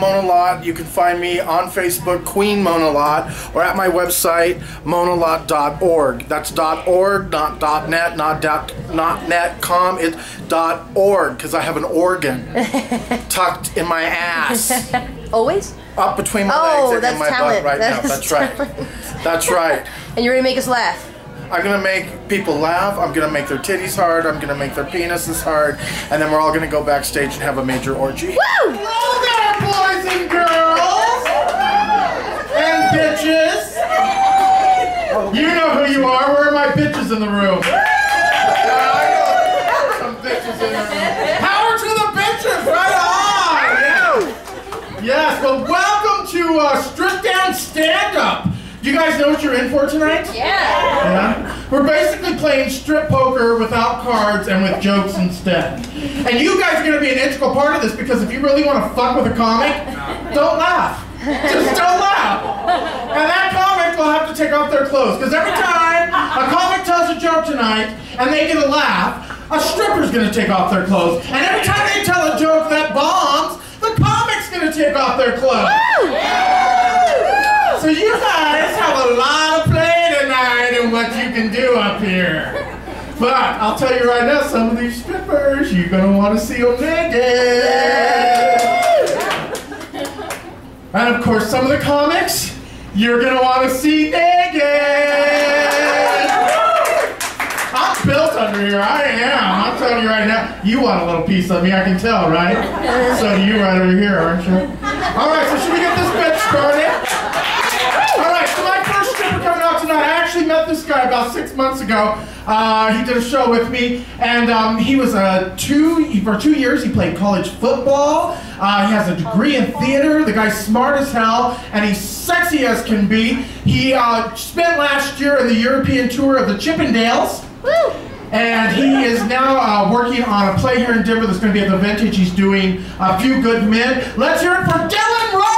Mona Lott. You can find me on Facebook, Queen Mona Lott, or at my website, monalott.org. That's .org, not .net, not .net.com. It's .org, because I have an organ tucked in my ass. Always? Up between my legs and in my butt right now. That's right. That's right. And you're going to make us laugh. I'm going to make people laugh, I'm going to make their titties hard, I'm going to make their penises hard, and then we're all going to go backstage and have a major orgy. Woo! Hello there, boys and girls! And bitches! You know who you are, where are my bitches in the room? Yeah, I know. Some bitches in the room. Power to the bitches, right on! Yes, well welcome to Strip Down Stand-Up. Do you guys know what you're in for tonight? Yeah. We're basically playing strip poker without cards and with jokes instead. And you guys are going to be an integral part of this because if you really want to fuck with a comic, don't laugh. Just don't laugh. And that comic will have to take off their clothes because every time a comic tells a joke tonight and they get a laugh, a stripper's going to take off their clothes. And every time they tell a joke that bombs, the comic's going to take off their clothes. So you guys have a lot of play tonight in what you can do up here. But I'll tell you right now, some of these strippers, you're going to want to see them naked. And of course, some of the comics, you're going to want to see naked. I'm built under here, I am. I'm telling you right now, you want a little piece of me, I can tell, right? So do you right over here, aren't you? All right, so should we get this bitch started? Alright, so my first stripper coming out tonight, I actually met this guy about 6 months ago. He did a show with me, and he was for 2 years he played college football. He has a degree in theater. The guy's smart as hell, and he's sexy as can be. He spent last year in the European tour of the Chippendales. Woo! And he is now working on a play here in Denver that's going to be at the Vintage. He's doing A Few Good Men. Let's hear it for Dylan Ross!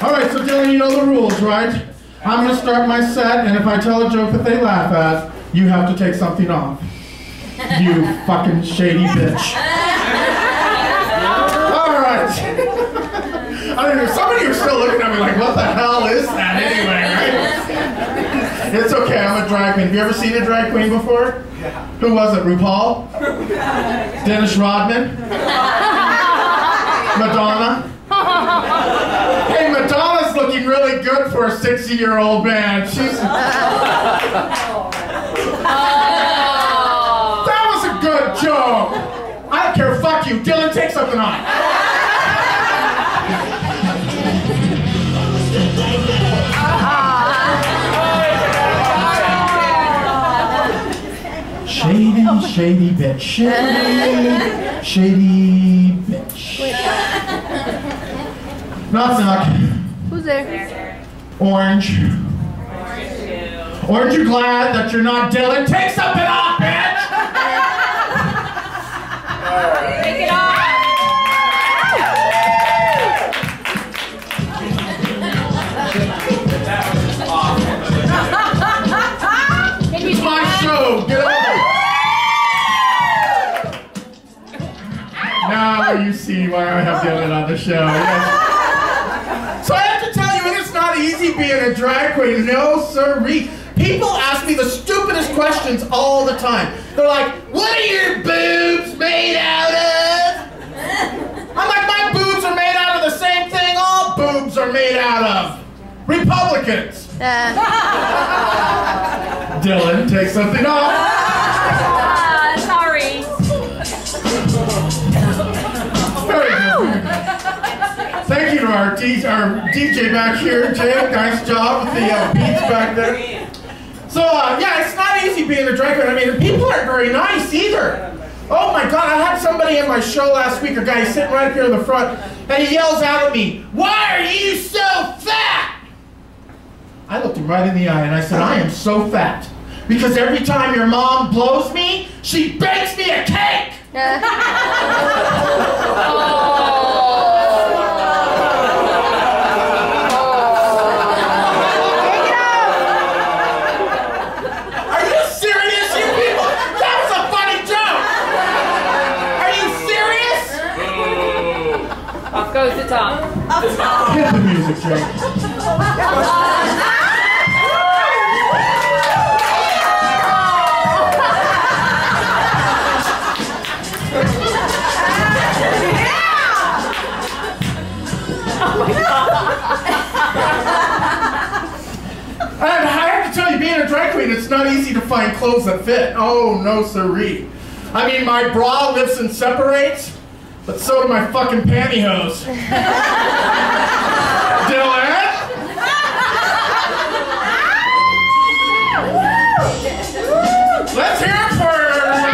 Alright, so Dylan, you know the rules, right? I'm going to start my set, and if I tell a joke that they laugh at, you have to take something off. You fucking shady bitch. Alright. I don't know, some of you are still looking at me like, what the hell is that anyway, right? It's okay, I'm a drag queen. Have you ever seen a drag queen before? Yeah. Who was it, RuPaul? Dennis Rodman? Madonna? Hey, Madonna's looking really good for a 60-year-old man. She's... That was a good joke. I don't care, fuck you. Dylan, take something on. Shady, shady bitch. Shady, shady bitch. Knock, knock. Who's there? Orange. Aren't you glad that you're not Dylan? Take something off, bitch! Take it off! It's my show! Get over it! Now you see why I have Dylan on the show. Yes. So I have to tell you, it's not easy being a drag queen. No, sirree. People ask me the stupidest questions all the time. They're like, what are your boobs made out of? I'm like, my boobs are made out of the same thing all boobs are made out of. Republicans. Dylan, take something off. Sorry. Very good. Thank you to our DJ back here, Jay. Nice job with the beats back there. So, yeah, it's not easy being a drag queen. I mean, people aren't very nice either. Oh my God, I had somebody in my show last week, a guy sitting right up here in the front, and he yells out at me, "Why are you so fat?" I looked him right in the eye and I said, I am so fat because every time your mom blows me, she bakes me a cake! Are you serious, you people? That was a funny joke! it, Jake. And I have to tell you, being a drag queen, it's not easy to find clothes that fit. Oh, no siree. I mean, my bra lifts and separates, but so do my fucking pantyhose. Dylan? Let's hear it for Dylan.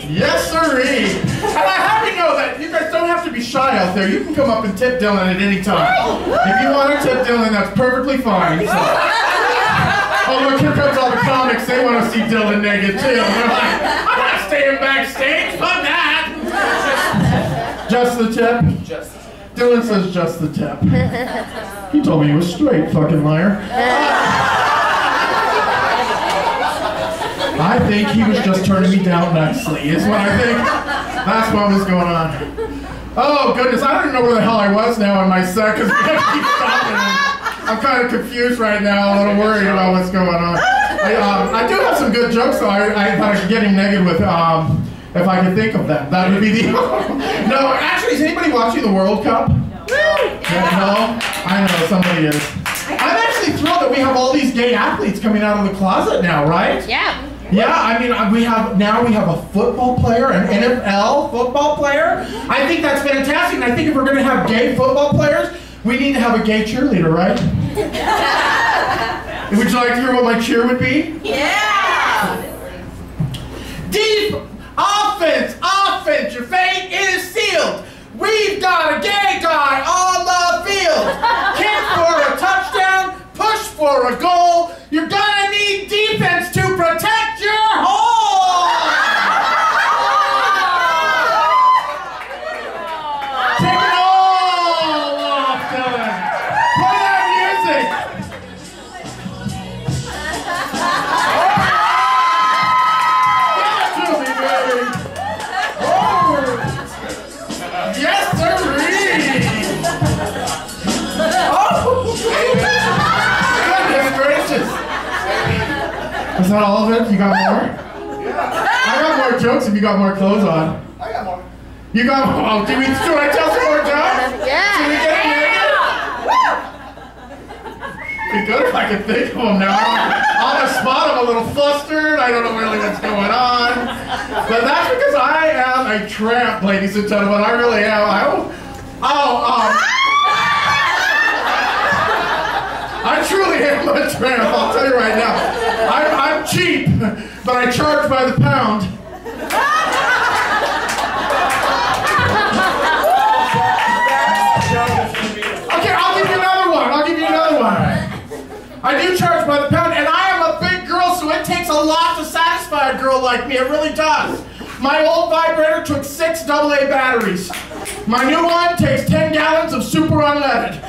Yes, sirree. And I have you know that you guys don't have to be shy out there. You can come up and tip Dylan at any time. If you want to tip Dylan, that's perfectly fine. So. Oh, look, here comes all the comics. They want to see Dylan naked, too. They're like, I'm not staying backstage. Fuck that. Just the tip? Just the tip. Dylan says just the tip. He told me he was straight, fucking liar. I think he was just turning me down nicely, is what I think. That's what was going on. Oh, goodness. I don't even know where the hell I was now in my set, because we have to keep stopping. I'm kind of confused right now, a little worried about what's going on. I do have some good jokes, though. I thought I could get him negative with, if I could think of them. That would be the... No, actually, is anybody watching the World Cup? No. No? I know, somebody is. I'm actually thrilled that we have all these gay athletes coming out of the closet now, right? Yeah. Yeah, I mean, we have a football player, an NFL football player. I think that's fantastic, and I think if we're going to have gay football players, we need to have a gay cheerleader, right? Would you like to hear what my cheer would be? Yeah! Deep offense, offense, your fate is sealed. We've got a gay guy on the field. Kick for a touchdown, push for a goal. You're gonna need defense to protect your hole. Take it all off, Dylan. Play that music. Give it to me, baby. Oh. Yes, sirree. Oh. Goodness gracious. Is that all of it? You got more? Yeah. I got more jokes if you got more clothes on. I got more. You got more? Oh, should I tell some more jokes? Yeah. Should we get them naked? It'd be good if I could think of them now. On the spot, I'm a little flustered. I don't know really what's going on. But that's because I am a tramp, ladies and gentlemen. I really am. I truly am a tramp, I'll tell you right now. I'm cheap, but I charge by the pound. Okay, I'll give you another one. I do charge by the pound, and I am a big girl, so it takes a lot to satisfy a girl like me. It really does. My old vibrator took 6 AA batteries. My new one takes 10 gallons of super unleaded.